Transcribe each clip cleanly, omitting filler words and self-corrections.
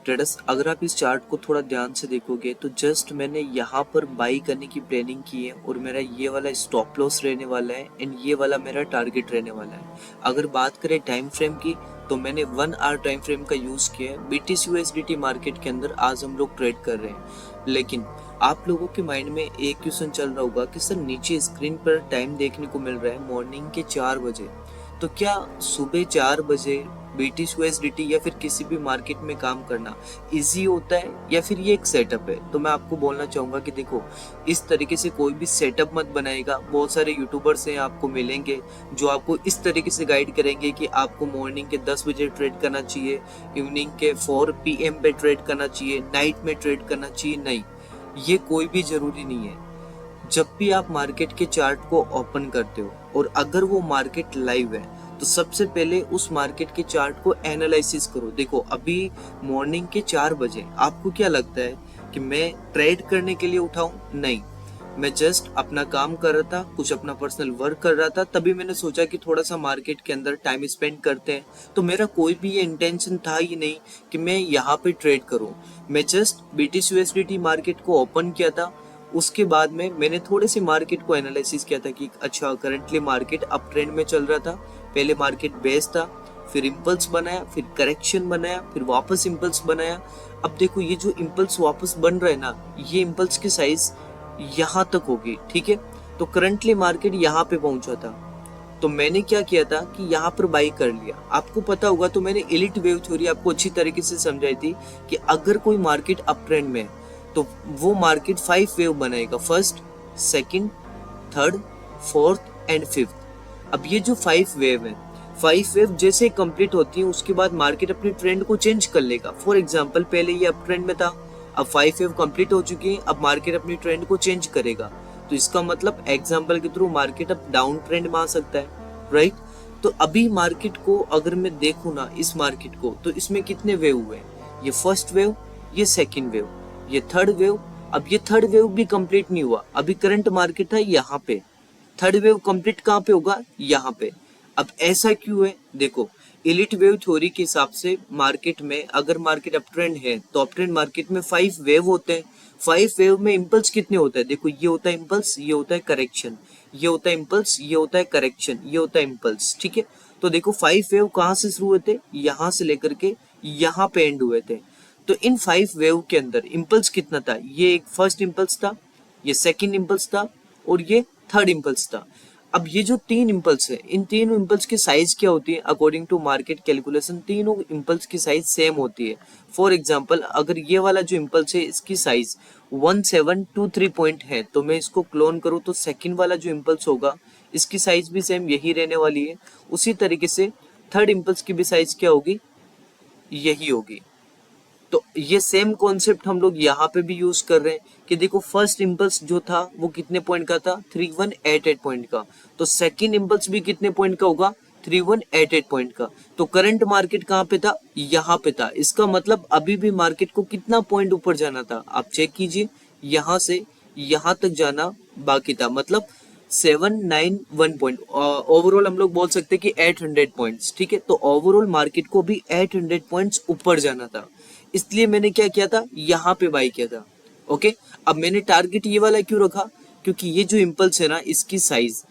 Traders, अगर आप इस चार्ट को थोड़ा ध्यान से देखोगे तो जस्ट मैंने यहाँ पर बाई करने की प्लानिंग की है और मेरा ये वाला स्टॉप लॉस रहने वाला है एंड ये वाला मेरा टारगेट रहने वाला है। अगर बात करें टाइम फ्रेम की तो मैंने 1 आवर टाइम फ्रेम का यूज किया है। BTC USDT मार्केट के अंदर आज हम लोग ट्रेड कर रहे हैं, लेकिन आप लोगों के माइंड में एक क्वेश्चन चल रहा होगा कि सर नीचे स्क्रीन पर टाइम देखने को मिल रहा है मॉर्निंग के 4 बजे, तो क्या सुबह 4 बजे BTC USDT या फिर किसी भी मार्केट में काम करना इजी होता है या फिर ये एक सेटअप है? तो मैं आपको बोलना चाहूँगा कि देखो, इस तरीके से कोई भी सेटअप मत बनाएगा। बहुत सारे यूट्यूबर्स हैं आपको मिलेंगे जो आपको इस तरीके से गाइड करेंगे कि आपको मॉर्निंग के 10 बजे ट्रेड करना चाहिए, इवनिंग के 4 PM पे ट्रेड करना चाहिए, नाइट में ट्रेड करना चाहिए। नहीं, ये कोई भी जरूरी नहीं है। जब भी आप मार्केट के चार्ट को ओपन करते हो और अगर वो मार्केट लाइव है तो सबसे पहले उस मार्केट के चार्ट को एनालिसिस करो। देखो, अभी मॉर्निंग के 4 बजे आपको क्या लगता है कि मैं ट्रेड करने के लिए उठाऊं? नहीं, मैं जस्ट अपना काम कर रहा था, कुछ अपना पर्सनल वर्क कर रहा था, तभी मैंने सोचा कि थोड़ा सा मार्केट के अंदर टाइम स्पेंड करते हैं। तो मेरा कोई भी ये इंटेंशन था ही नहीं कि मैं यहाँ पे ट्रेड करूँ। मैं जस्ट BTC USDT मार्केट को ओपन किया था, उसके बाद में मैंने थोड़े से मार्केट को एनालिसिस किया था कि अच्छा करंटली मार्केट अप ट्रेंड में चल रहा था, पहले मार्केट बेस था, फिर इम्पल्स बनाया, फिर करेक्शन बनाया, फिर वापस इम्पल्स बनाया। अब देखो, ये जो इम्पल्स वापस बन रहा है ना, ये इम्पल्स की साइज यहाँ तक होगी, ठीक है। तो करंटली मार्केट यहाँ पे पहुंचा था, तो मैंने क्या किया था कि यहाँ पर बाई कर लिया। आपको पता होगा तो मैंने एलिट वेव थ्योरी आपको अच्छी तरीके से समझाई थी कि अगर कोई मार्केट अप ट्रेंड में है तो वो मार्केट 5 वेव बनाएगा, first, second, third, fourth and fifth. अब ये जो 5 वेव है, 5 वेव जैसे कंप्लीट होती है उसके बाद मार्केट अपने ट्रेंड को चेंज कर लेगा। फॉर एग्जांपल, पहले ये अप ट्रेंड में था, अब 5 वेव कंप्लीट हो चुकी है, अब मार्केट अपनी ट्रेंड को चेंज करेगा। तो इसका मतलब एग्जांपल के थ्रू मार्केट अब डाउन ट्रेंड में आ सकता है, राइट। तो अभी मार्केट को अगर मैं देखूं ना, इस मार्केट को, तो इसमें कितने वेव हुए? ये फर्स्ट वेव, ये सेकंड वेव, ये थर्ड वेव। अब ये थर्ड वेव भी कंप्लीट नहीं हुआ, अभी करंट मार्केट है यहाँ पे, थर्ड वेव कंप्लीट कहाँ पे होगा? यहाँ पे। अब ऐसा क्यों है? देखो, एलिट वेव थ्योरी के हिसाब से मार्केट में अगर मार्केट अप ट्रेंड है तो अप ट्रेंड मार्केट में 5 वेव होते हैं। 5 वेव में इम्पल्स कितने होते हैं? देखो, ये होता है इम्पल्स, ये होता है करेक्शन, ये होता है इम्पल्स, ये होता है करेक्शन, ये होता है इम्पल्स, ठीक है। तो देखो, 5 वेव कहाँ से शुरू हुए थे? यहाँ से लेकर के यहाँ पे एंड हुए थे। तो इन 5 वेव के अंदर इम्पल्स कितना था? ये एक फर्स्ट इम्पल्स था, ये सेकंड इम्पल्स था और ये थर्ड इम्पल्स था। अब ये जो 3 इम्पल्स है, इन तीनों इम्पल्स की साइज क्या होती है? अकॉर्डिंग टू मार्केट कैलकुलेशन तीनों इम्पल्स की साइज सेम होती है। फॉर एग्जांपल, अगर ये वाला जो इम्पल्स है इसकी साइज 1723 पॉइंट है, तो मैं इसको क्लोन करूँ तो सेकंड वाला जो इम्पल्स होगा इसकी साइज भी सेम यही रहने वाली है। उसी तरीके से थर्ड इम्पल्स की भी साइज क्या होगी? यही होगी। तो ये सेम कॉन्सेप्ट हम लोग यहाँ पे भी यूज कर रहे हैं कि देखो, फर्स्ट इम्पल्स जो था वो कितने पॉइंट का था? 3188 पॉइंट का। तो सेकंड इम्पल्स भी कितने पॉइंट का होगा? 3188 पॉइंट का। तो करंट मार्केट कहाँ पे था? यहाँ पे था। इसका मतलब अभी भी मार्केट को कितना पॉइंट ऊपर जाना था? आप चेक कीजिए, यहाँ से यहाँ तक जाना बाकी था, मतलब 791 पॉइंट। ओवरऑल हम लोग बोल सकते हैं कि 800 पॉइंट्स, ठीक है। तो ओवरऑल मार्केट को भी 800 पॉइंट्स ऊपर जाना था, इसलिए मैंने क्या किया था? यहाँ पे बाई किया था। ओके, अब मैंने टारगेट ये वाला क्यों रखा? क्योंकि ये जो इम्पल्स है ना, इसकी साइज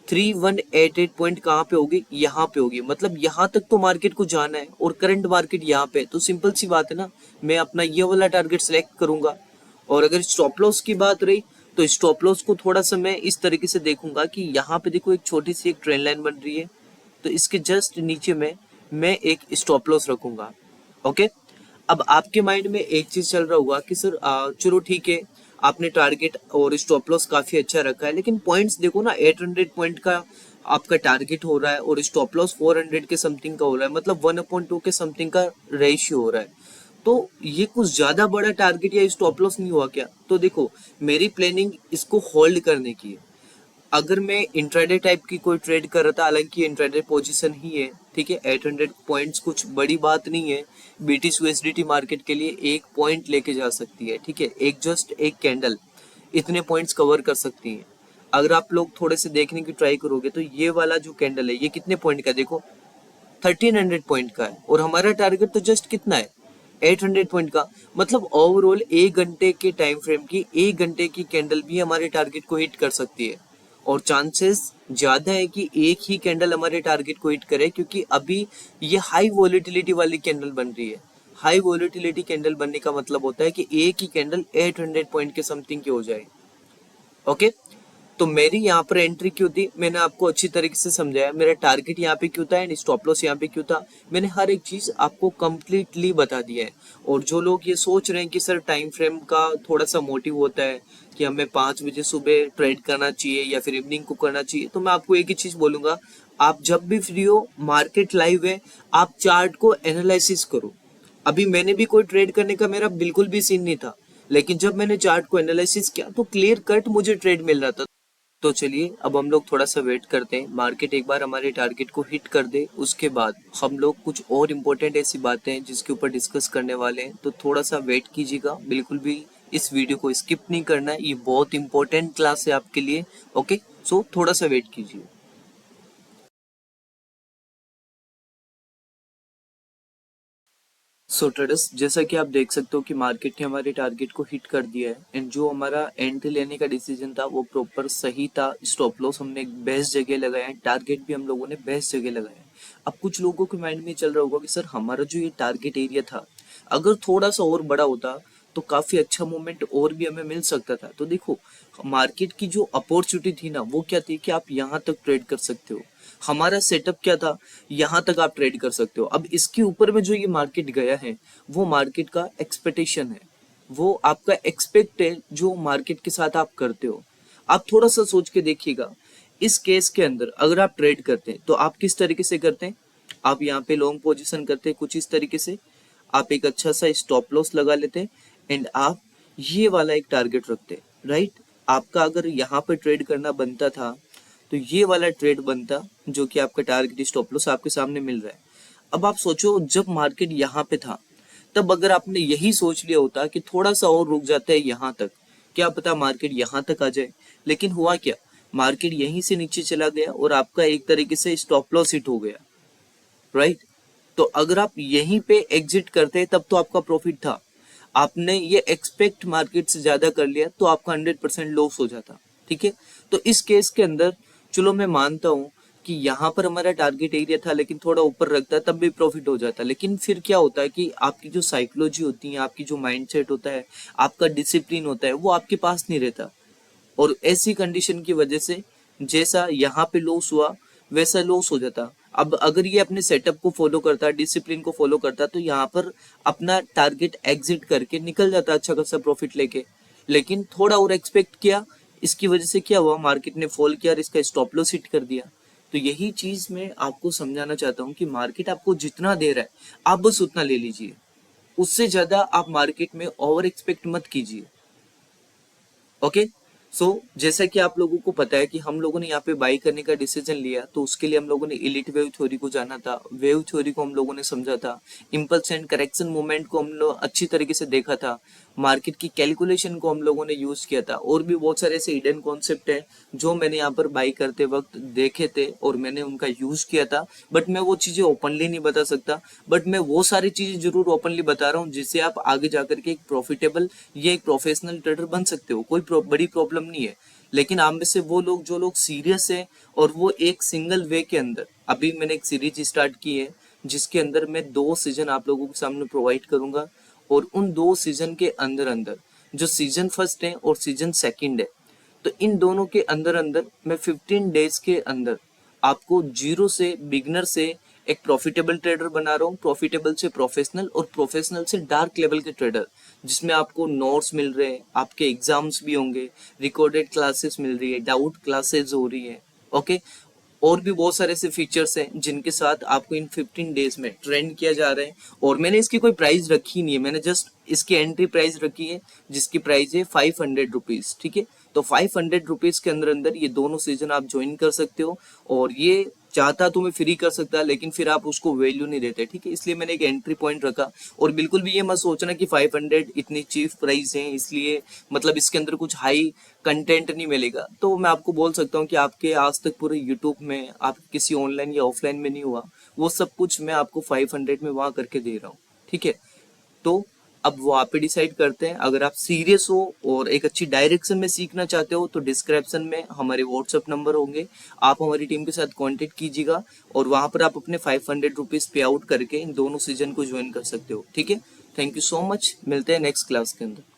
3188 पॉइंट कहाँ पे होगी? यहाँ पे होगी। मतलब यहाँ तक तो मार्केट को जाना है और करंट मार्केट यहाँ पे, तो सिंपल सी बात है ना, मैं अपना ये वाला टारगेट सेलेक्ट करूंगा। और अगर स्टॉप लॉस की बात रही तो स्टॉप लॉस को थोड़ा सा मैं इस तरीके से देखूंगा कि यहाँ पे देखो, एक छोटी सी एक ट्रेंड लाइन बन रही है, तो इसके जस्ट नीचे में मैं एक स्टॉप लॉस रखूंगा। ओके, अब आपके माइंड में एक चीज चल रहा होगा कि सर चलो ठीक है, आपने टारगेट और स्टॉप लॉस काफी अच्छा रखा है, लेकिन पॉइंट्स देखो ना, 800 पॉइंट का आपका टारगेट हो रहा है और स्टॉप लॉस 400 के समथिंग का हो रहा है, मतलब 1/2 के समथिंग का रेशियो हो रहा है। तो ये कुछ ज्यादा बड़ा टारगेट या स्टॉप लॉस नहीं हुआ क्या? तो देखो, मेरी प्लानिंग इसको होल्ड करने की है। अगर मैं इंट्राडे टाइप की कोई ट्रेड कर रहा था, हालांकि इंट्राडे पोजीशन ही है, ठीक है, 800 पॉइंट्स कुछ बड़ी बात नहीं है। BTC USDT मार्केट के लिए एक पॉइंट लेके जा सकती है, ठीक है, एक जस्ट एक कैंडल इतने पॉइंट्स कवर कर सकती है। अगर आप लोग थोड़े से देखने की ट्राई करोगे तो ये वाला जो कैंडल है ये कितने पॉइंट का? देखो, 1300 पॉइंट का है और हमारा टारगेट तो जस्ट कितना है? 800 पॉइंट का, मतलब ओवरऑल 1 घंटे के टाइम फ्रेम की 1 घंटे की कैंडल भी हमारे टारगेट को हिट कर सकती है। और चांसेस ज्यादा है कि एक ही कैंडल हमारे टारगेट को हिट करे, क्योंकि अभी ये हाई वोलेटिलिटी वाली कैंडल बन रही है। हाई वोलेटिलिटी कैंडल बनने का मतलब होता है कि एक ही कैंडल 800 पॉइंट के समथिंग की हो जाए। ओके, तो मेरी यहाँ पर एंट्री क्यों थी मैंने आपको अच्छी तरीके से समझाया, मेरा टारगेट यहाँ पे क्यों था एंड स्टॉप लॉस यहाँ पे क्यों था, मैंने हर एक चीज आपको कंप्लीटली बता दिया है। और जो लोग ये सोच रहे हैं कि सर टाइम फ्रेम का थोड़ा सा मोटिव होता है कि हमें 5 बजे सुबह ट्रेड करना चाहिए या फिर इवनिंग को करना चाहिए, तो मैं आपको एक ही चीज बोलूंगा, आप जब भी फ्री हो, मार्केट लाइव है, आप चार्ट को एनालिसिस करो। अभी मैंने भी कोई ट्रेड करने का मेरा बिल्कुल भी सीन नहीं था, लेकिन जब मैंने चार्ट को एनालिसिस किया तो क्लियर कट मुझे ट्रेड मिल रहा था। तो चलिए अब हम लोग थोड़ा सा वेट करते हैं, मार्केट एक बार हमारे टारगेट को हिट कर दे, उसके बाद हम लोग कुछ और इम्पोर्टेंट ऐसी बातें हैं जिसके ऊपर डिस्कस करने वाले हैं। तो थोड़ा सा वेट कीजिएगा, बिल्कुल भी इस वीडियो को स्किप नहीं करना है, ये बहुत इंपॉर्टेंट क्लास है आपके लिए। ओके, सो थोड़ा सा वेट कीजिए। सो ट्रेडर्स, जैसा कि आप देख सकते हो कि मार्केट ने हमारे टारगेट को हिट कर दिया है एंड जो हमारा एंट्री लेने का डिसीजन था वो प्रॉपर सही था। स्टॉप लॉस हमने एक बेस्ट जगह लगाया है, टारगेट भी हम लोगों ने बेस्ट जगह लगाया है। अब कुछ लोगों के माइंड में चल रहा होगा कि सर हमारा जो ये टारगेट एरिया था, अगर थोड़ा सा और बड़ा होता तो काफी अच्छा मूवमेंट और भी हमें मिल सकता था। तो देखो, मार्केट की जो अपॉर्चुनिटी थी ना वो क्या थी कि आप यहाँ तक ट्रेड कर सकते हो। हमारा सेटअप क्या था, यहाँ तक आप ट्रेड कर सकते हो। अब इसके ऊपर में जो ये मार्केट गया है वो मार्केट का एक्सपेक्टेशन है, वो आपका एक्सपेक्ट है जो मार्केट के साथ आप करते हो। आप थोड़ा सा सोच के देखिएगा, इस केस के अंदर अगर आप ट्रेड करते हैं तो आप किस तरीके से करते हैं। आप यहाँ पे लॉन्ग पोजीशन करते हैं कुछ इस तरीके से, आप एक अच्छा सा स्टॉप लॉस लगा लेते हैं एंड आप ये वाला एक टारगेट रखते हैं, राइट। आपका अगर यहाँ पे ट्रेड करना बनता था तो ये वाला ट्रेड बनता, जो कि आपका टारगेट स्टॉप लॉस आपके सामने मिल रहा है। अब आप सोचो, जब मार्केट यहाँ पे था तब अगर आपने यही सोच लिया होता कि थोड़ा सा और रुक जाता है यहाँ तक, क्या पता मार्केट यहाँ तक आ जाए। लेकिन हुआ क्या, मार्केट यहीं से नीचे चला गया और आपका एक तरीके से स्टॉप लॉस हिट हो गया, राइट। तो अगर आप यहीं पे एग्जिट करते तब तो आपका प्रॉफिट था। आपने ये एक्सपेक्ट मार्केट से ज्यादा कर लिया तो आपका 100% लॉस हो जाता। ठीक है, तो इस केस के अंदर चलो मैं मानता हूं कि यहाँ पर हमारा टारगेट एरिया था लेकिन थोड़ा ऊपर रखता तब भी प्रॉफिट हो जाता। लेकिन फिर क्या होता है कि आपकी जो साइकोलॉजी होती है, आपकी जो माइंडसेट होता है, आपका डिसिप्लिन होता है, वो आपके पास नहीं रहता। और ऐसी कंडीशन की वजह से जैसा यहाँ पे लॉस हुआ वैसा लॉस हो जाता। अब अगर ये अपने सेटअप को फॉलो करता, डिसिप्लिन को फॉलो करता, तो यहाँ पर अपना टारगेट एग्जिट करके निकल जाता अच्छा खासा प्रॉफिट लेके। लेकिन थोड़ा और एक्सपेक्ट किया, इसकी वजह से क्या हुआ, मार्केट ने फॉल किया और इसका स्टॉप लॉस हिट कर दिया। तो यही चीज मैं आपको समझाना चाहता हूँ कि मार्केट आपको जितना दे रहा है आप बस उतना ले लीजिए, उससे ज्यादा आप मार्केट में ओवर एक्सपेक्ट मत कीजिए। ओके, सो जैसा कि आप लोगों को पता है कि हम लोगों ने यहाँ पे बाई करने का डिसीजन लिया, तो उसके लिए हम लोगों ने इलिट वेव थ्योरी को जाना था, वेव थ्योरी को हम लोगों ने समझा था, इम्पल्स एंड करेक्शन मूवमेंट को हम लोग अच्छी तरीके से देखा था, मार्केट की कैलकुलेशन को हम लोगों ने यूज किया था, और भी बहुत सारे ऐसे हिडन कॉन्सेप्ट है जो मैंने यहाँ पर बाई करते वक्त देखे थे और मैंने उनका यूज किया था। बट मैं वो चीजें ओपनली नहीं बता सकता, बट मैं वो सारी चीजें जरूर ओपनली बता रहा हूँ जिससे आप आगे जाकर के एक प्रॉफिटेबल या एक प्रोफेशनल ट्रेडर बन सकते हो। कोई बड़ी प्रॉब्लम नहीं है। लेकिन आप में से वो लोग जो लोग सीरियस है और वो एक सिंगल वे के अंदर, अभी मैंने एक सीरीज स्टार्ट की है जिसके अंदर मैं 2 सीजन आप लोगों के सामने प्रोवाइड करूंगा, और उन 2 सीजन के अंदर अंदर जो सीजन फर्स्ट है और सीजन सेकंड है, तो इन दोनों के अंदर अंदर मैं 15 डेज के अंदर आपको जीरो से, बिगनर से एक प्रॉफिटेबल ट्रेडर बना रहा हूँ, प्रॉफिटेबल से प्रोफेशनल और प्रोफेशनल से डार्क लेवल के ट्रेडर, जिसमें आपको नोट्स मिल रहे हैं, आपके एग्जाम्स भी होंगे, रिकॉर्डेड क्लासेस मिल रही है, डाउट क्लासेस हो रही है। ओके, और भी बहुत सारे ऐसे फीचर्स हैं जिनके साथ आपको इन 15 डेज में ट्रेंड किया जा रहा है। और मैंने इसकी कोई प्राइस रखी नहीं है, मैंने जस्ट इसकी एंट्री प्राइस रखी है जिसकी प्राइस है 500 रुपीज। ठीक है, तो 500 रुपीज के अंदर अंदर ये दोनों सीजन आप ज्वाइन कर सकते हो, और ये चाहता तो मैं फ्री कर सकता, लेकिन फिर आप उसको वैल्यू नहीं देते। ठीक है, इसलिए मैंने एक एंट्री पॉइंट रखा। और बिल्कुल भी ये मत सोचना कि 500 इतनी चीप प्राइस है इसलिए मतलब इसके अंदर कुछ हाई कंटेंट नहीं मिलेगा। तो मैं आपको बोल सकता हूँ कि आपके आज तक पूरे यूट्यूब में आप किसी ऑनलाइन या ऑफलाइन में नहीं हुआ, वो सब कुछ मैं आपको 500 में वहां करके दे रहा हूँ। ठीक है, तो अब वो आप ही डिसाइड करते हैं। अगर आप सीरियस हो और एक अच्छी डायरेक्शन में सीखना चाहते हो तो डिस्क्रिप्शन में हमारे व्हाट्सएप नंबर होंगे, आप हमारी टीम के साथ कांटेक्ट कीजिएगा और वहां पर आप अपने 500 रुपीज पे आउट करके इन दोनों सीजन को ज्वाइन कर सकते हो। ठीक है, थैंक यू सो मच, मिलते हैं नेक्स्ट क्लास के अंदर।